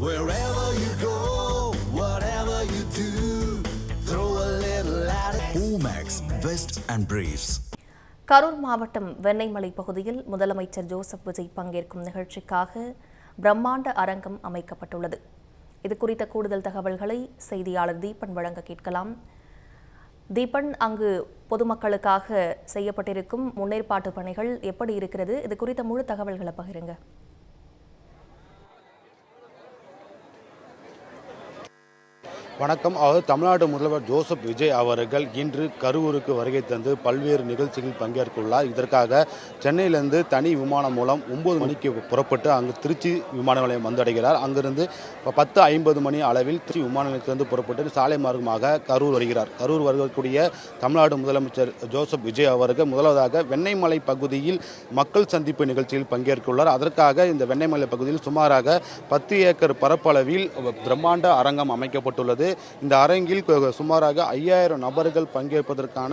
Wherever you go, whatever you do, throw a little at it. Omax, Vest and Briefs. Karur மாவட்டம் வெண்ணெய்மலை பகுதியில் முதலமைச்சர் Joseph Vijay பங்கேற்கும் நிகழ்ச்சிக்காக பிரம்மாண்ட அரங்கம் அமைக்கப்பட்டுள்ளது. இது குறித்த கூடுதல் தகவல்களை செய்தியாளர் தீபன் வழங்க கேட்கலாம். தீபன், அங்கு பொதுமக்களுக்காக செய்யப்பட்டிருக்கும் முன்னேற்பாட்டு பணிகள் எப்படி இருக்கிறது? இது குறித்த முழு தகவல்களை பகிருங்க. வணக்கம். தமிழ்நாடு முதல்வர் ஜோசப் விஜய் அவர்கள் இன்று கரூருக்கு வருகை தந்து பல்வேறு நிகழ்ச்சிகளில் பங்கேற்குள்ளார். இதற்காக சென்னையிலிருந்து தனி விமானம் மூலம் 9 மணிக்கு புறப்பட்டு அங்கு திருச்சி விமான நிலையம் வந்தடைகிறார். அங்கிருந்து 10:50 மணி அளவில் திருச்சி விமான நிலையத்திலிருந்து புறப்பட்டு சாலை மார்க்கமாக கரூர் வருகிறார். கரூர் வரக்கூடிய தமிழ்நாடு முதலமைச்சர் ஜோசப் விஜய் அவர்கள் முதலாவதாக வெண்ணெய்மலை பகுதியில் மக்கள் சந்திப்பு நிகழ்ச்சியில் பங்கேற்குள்ளார். அதற்காக இந்த வெண்ணெய்மலை பகுதியில் சுமாராக 10 ஏக்கர் பரப்பளவில் பிரம்மாண்ட அரங்கம் அமைக்கப்பட்டுள்ளது. இந்த அரங்கில் சுமாராக 5000 நபர்கள் பங்கேற்பதற்கான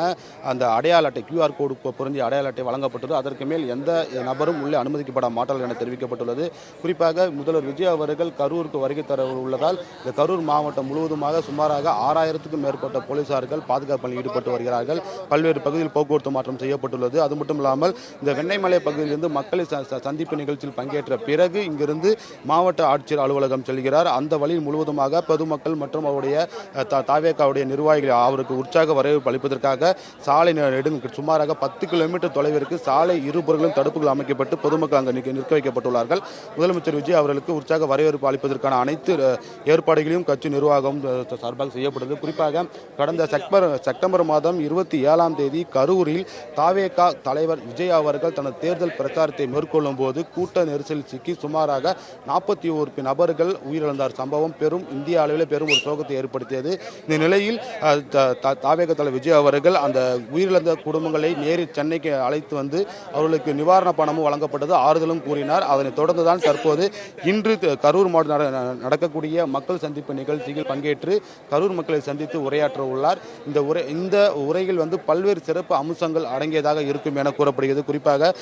அந்த அடையாள அட்டை QR கோடு பொருந்திய அடையாள அட்டை வழங்கப்பட்டது. அதற்கு மேல் எந்த நபரும் உள்ளே அனுமதிக்கப்பட மாட்டார்கள் என தெரிவிக்கப்பட்டுள்ளது. குறிப்பாக முதல்வர் விஜய் அவர்கள் கரூருக்கு வருகை தர உள்ளதால் இந்த கரூர் மாவட்டம் முழுவதுமாக சுமாராக 6000க்கும் மேற்பட்ட போலீசார்கள் பாதுகாப்பு பணியில் ஈடுபட்டு வருகிறார்கள். பல்வேறு பகுதியில் போக்குவரத்து மாற்றம் செய்யப்பட்டுள்ளது. அது மட்டும் இல்லாமல் இந்த வெண்ணெய்மலை பகுதியிலிருந்து மக்களை சந்திப்பு நிகழ்ச்சியில் பங்கேற்ற பிறகு இங்கிருந்து மாவட்ட ஆட்சியர் அலுவலகம் செல்கிறார். அந்த வழியில் முழுவதுமாக பொதுமக்கள் மற்றும் அவருடைய தாவேக்காவுடைய நிர்வாகிகள் அவருக்கு உற்சாக வரவேற்பு அளிப்பதற்காக சாலை சுமாராக 10 கிலோமீட்டர் தொலைவிற்கு சாலை இருபுறங்களும் தடுப்புகள் அமைக்கப்பட்டு பொதுமக்கள் அங்கு நிற்க வைக்கப்பட்டுள்ளார்கள். முதலமைச்சர் விஜய் அவர்களுக்கு உற்சாக வரவேற்பு அளிப்பதற்கான அனைத்து ஏற்பாடுகளையும் கட்சி நிர்வாகம் சார்பாக செய்யப்பட்டது. குறிப்பாக கடந்த செப்டம்பர் மாதம் 27ஆம் தேதி கரூரில் தாவேகா தலைவர் விஜய் அவர்கள் தனது தேர்தல் பிரச்சாரத்தை மேற்கொள்ளும் போது கூட்ட நெரிசலில் சிக்கி சுமாராக 41 நபர்கள் உயிரிழந்தார் சம்பவம் இந்திய அளவில் பெரும் ஒரு சோகத்தை ஏற்படுத்தியது. இந்த நிலையில் தாவேகா தலைவர் விஜய் அவர்கள் அந்த உயிரிழந்த குடும்பங்களை நேரில் சென்னைக்கு அழைத்து வந்து அவர்களுக்கு நிவாரண பணமும் வழங்கப்பட்டது, ஆறுதலும் கூறினார். அதனைத் தொடர்ந்துதான் தற்போது இன்று கரூர் மாவட்டம் நடக்கக்கூடிய மக்கள் சந்திப்பு நிகழ்ச்சியில் பங்கேற்று கரூர் மக்களை சந்தித்து உரையாற்ற உள்ளார். இந்த உரையில் பல்வேறு சிறப்பு அம்சங்கள் அடங்கியதாக இருக்கும் என கூறப்படுகிறது. குறிப்பாக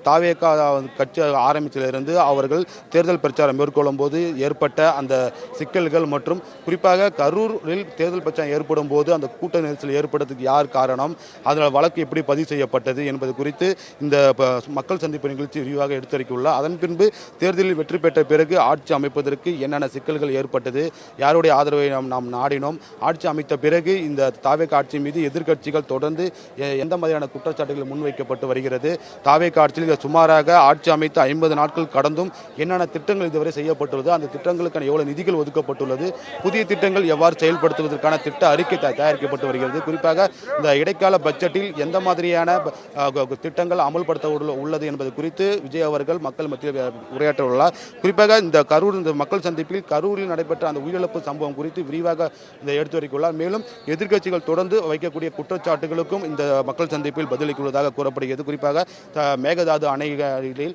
தாவேகா கட்சி ஆரம்பித்திலிருந்து அவர்கள் தேர்தல் பிரச்சாரம் மேற்கொள்ளும் போது ஏற்பட்ட அந்த சிக்கல்கள் மற்றும் குறிப்பாக கரூரில் தேர்தல் பிரச்சாரம் ஏற்படும் போது அந்த கூட்ட நெரிசல் ஏற்படுறதுக்கு யார் காரணம், அதனால் வழக்கு எப்படி பதிவு செய்யப்பட்டது என்பது குறித்து இந்த மக்கள் சந்திப்பு நிகழ்ச்சி விரிவாக எடுத்துரைக்குள்ளார். அதன் பின்பு தேர்தலில் வெற்றி பெற்ற பிறகு ஆட்சி அமைப்பதற்கு என்னென்ன சிக்கல்கள் ஏற்பட்டது, யாருடைய ஆதரவை நாம் நாடினோம், ஆட்சி அமைத்த பிறகு இந்த தாவேகா ஆட்சி மீது எதிர்க்கட்சிகள் தொடர்ந்து எந்த மாதிரியான குற்றச்சாட்டுகள் முன்வைக்கப்பட்டு வருகிறது, தாவேகா ஆட்சியில் சுமாராக ஆட்சி அமைத்து 50 நாட்கள் கடந்தும் என்னென்ன திட்டங்கள் இதுவரை செய்யப்பட்டுள்ளது, அந்த திட்டங்களுக்கான எவ்வளவு நிதிகள் ஒதுக்கப்பட்டுள்ளது, புதிய திட்டங்கள் எவ்வாறு செயல்படுத்துவதற்கான திட்ட அறிக்கை தயாரிக்கப்பட்டு வருகிறது, குறிப்பாக இந்த இடைக்கால பட்ஜெட்டில் எந்த மாதிரியான திட்டங்கள் அமல்படுத்த உள்ளது என்பது குறித்து விஜய் அவர்கள் மக்கள் மத்தியில் உரையாற்ற உள்ளார். குறிப்பாக இந்த மக்கள் சந்திப்பில் கரூரில் நடைபெற்ற அந்த உயிரிழப்பு சம்பவம் குறித்து விரிவாக எடுத்துரைத்துள்ளார். மேலும் எதிர்க்கட்சிகள் தொடர்ந்து வைக்கக்கூடிய குற்றச்சாட்டுகளுக்கும் இந்த மக்கள் சந்திப்பில் பதிலளித்துள்ளதாக கூறப்படுகிறது. குறிப்பாக மேகதாது அணைகளில்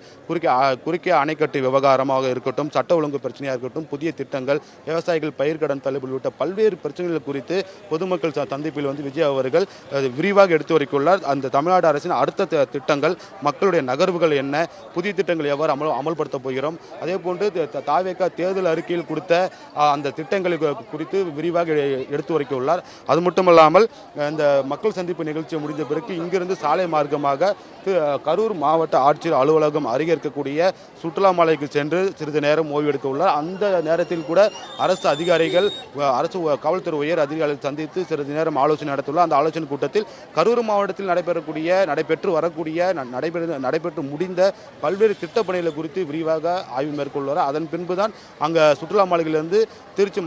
குறுக்கிய அணைக்கட்டு விவகாரமாக இருக்கட்டும், சட்ட ஒழுங்கு பிரச்சனையாக இருக்கட்டும், புதிய திட்டங்கள், விவசாயிகள் பயிர்க்கடன் தள்ளுபடி உள்ளிட்ட பல்வேறு பிரச்சனைகள் குறித்து பொதுமக்கள் சந்திப்பில் விஜய் அவர்கள் விரிவாக எடுத்துரைத்துள்ளார். அந்த தமிழ்நாடு அரசின் அடுத்த திட்டங்கள், மக்களுடைய நகர்வுகள் என்ன, புதிய திட்டங்கள் எவ்வாறு அமல்படுத்த போகிறோம், அதே போன்று தாவேகா தேர்தல் அறிக்கையில் கொடுத்த அந்த திட்டங்கள் குறித்து விரிவாக எடுத்துரைத்துள்ளார். அது மட்டுமல்லாமல் இந்த மக்கள் சந்திப்பு நிகழ்ச்சி முடிந்த பிறகு இங்கிருந்து சாலை மார்க்கமாக கரூர் மாவட்ட ஆட்சியர் அலுவலகம் அருகே இருக்கக்கூடிய சுற்றுலா மலைக்கு சென்று சிறிது நேரம் ஓய்வு எடுக்க உள்ளார். அந்த நேரத்தில் கூட அரசு அதிகாரிகள், அரசு காவல்துறை உயர் அதிகாரிகள் சந்தித்து சிறிது நேரம் ஆலோசனை நடத்தியுள்ளார். அந்த ஆலோசனை கூட்டத்தில் கரூர் மாவட்டத்தில் நடைபெற்று முடிந்த பல்வேறு திட்டப்பணிகள் குறித்து விரிவாக ஆய்வு மேற்கொள்வார். அதன் பின்புதான் அங்கே சுற்றுலா மலைகளிலிருந்து திருச்சி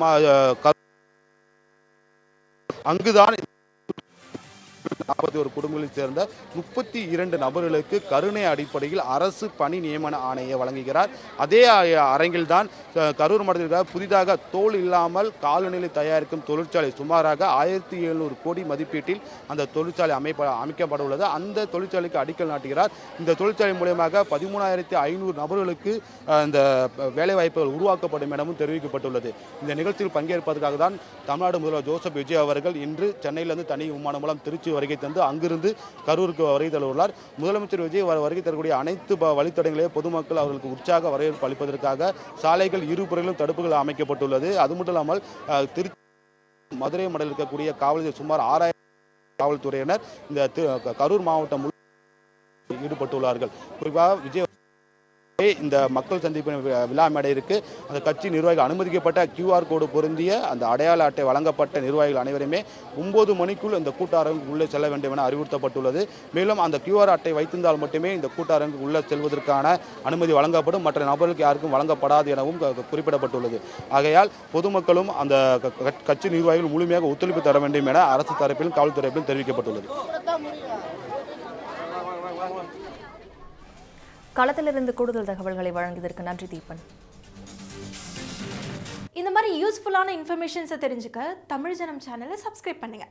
அங்குதான் 41 குடும்பங்களைச் சேர்ந்த 32 நபர்களுக்கு கருணை அடிப்படையில் அரசு பணி நியமன ஆணையை வழங்குகிறார். அதே அரங்கில் தான் கரூர் மாவட்டத்தில் புதிதாக தோல் இல்லாமல் காலநிலை தயாரிக்கும் தொழிற்சாலை சுமாராக 1700 கோடி மதிப்பீட்டில் அந்த தொழிற்சாலை அமைக்கப்பட உள்ளது. அந்த தொழிற்சாலைக்கு அடிக்கல் நாட்டுகிறார். இந்த தொழிற்சாலை மூலமாக 13,500 நபர்களுக்கு இந்த வேலைவாய்ப்புகள் உருவாக்கப்படும் எனவும் தெரிவிக்கப்பட்டுள்ளது. இந்த நிகழ்ச்சியில் பங்கேற்பதற்காக தான் தமிழ்நாடு முதல்வர் ஜோசப் விஜய் அவர்கள் இன்று சென்னையிலிருந்து தனி விமானம் மூலம் திருச்சி வருகை வருகை தந்து அங்கிருந்து கரூருக்கு வருகை தந்துள்ளார். முதலமைச்சர் விஜய் வருகை தரக்கூடிய அனைத்து வழித்தடங்களையும் பொதுமக்கள் அவர்களுக்கு உற்சாக வரவேற்பு அளிப்பதற்காக சாலைகள் இருபுறங்களிலும் தடுப்புகள் அமைக்கப்பட்டுள்ளது. அது மட்டும் இல்லாமல் திருச்சி மதுரை மண்டலம் இருக்கக்கூடிய காவல்துறை சுமார் 6000 காவல்துறையினர் இந்த கரூர் மாவட்டம் ஈடுபட்டுள்ளார்கள். குறிப்பாக விஜய் இந்த மக்கள் சந்திப்பு விழா மேடையிற்கு அந்த கட்சி நிர்வாகிகள் அனுமதிக்கப்பட்ட QR கோடு பொருந்திய அந்த அடையாள அட்டை வழங்கப்பட்ட நிர்வாகிகள் அனைவருமே 9 மணிக்குள் இந்த கூட்டரங்குக்கு உள்ளே செல்ல வேண்டும் என அறிவுறுத்தப்பட்டுள்ளது. மேலும் அந்த QR அட்டை வைத்திருந்தால் மட்டுமே இந்த கூட்டரங்குக்கு உள்ளே செல்வதற்கான அனுமதி வழங்கப்படும், மற்ற நபர்களுக்கு யாருக்கும் வழங்கப்படாது எனவும் குறிப்பிடப்பட்டுள்ளது. ஆகையால் பொதுமக்களும் அந்த கட்சி நிர்வாகிகள் முழுமையாக ஒத்துழைப்பு தர வேண்டும் என அரசு தரப்பிலும் காவல்துறை தரப்பிலும் தெரிவிக்கப்பட்டுள்ளது. களத்திலிருந்து கூடுதல் தகவல்களை வழங்கியதற்கு நன்றி தீபன். இந்த மாதிரி யூஸ்ஃபுல்லான இன்ஃபர்மேஷன்ஸை தெரிஞ்சுக்க தமிழ் ஜனம் சேனலை சப்ஸ்கிரைப் பண்ணுங்க.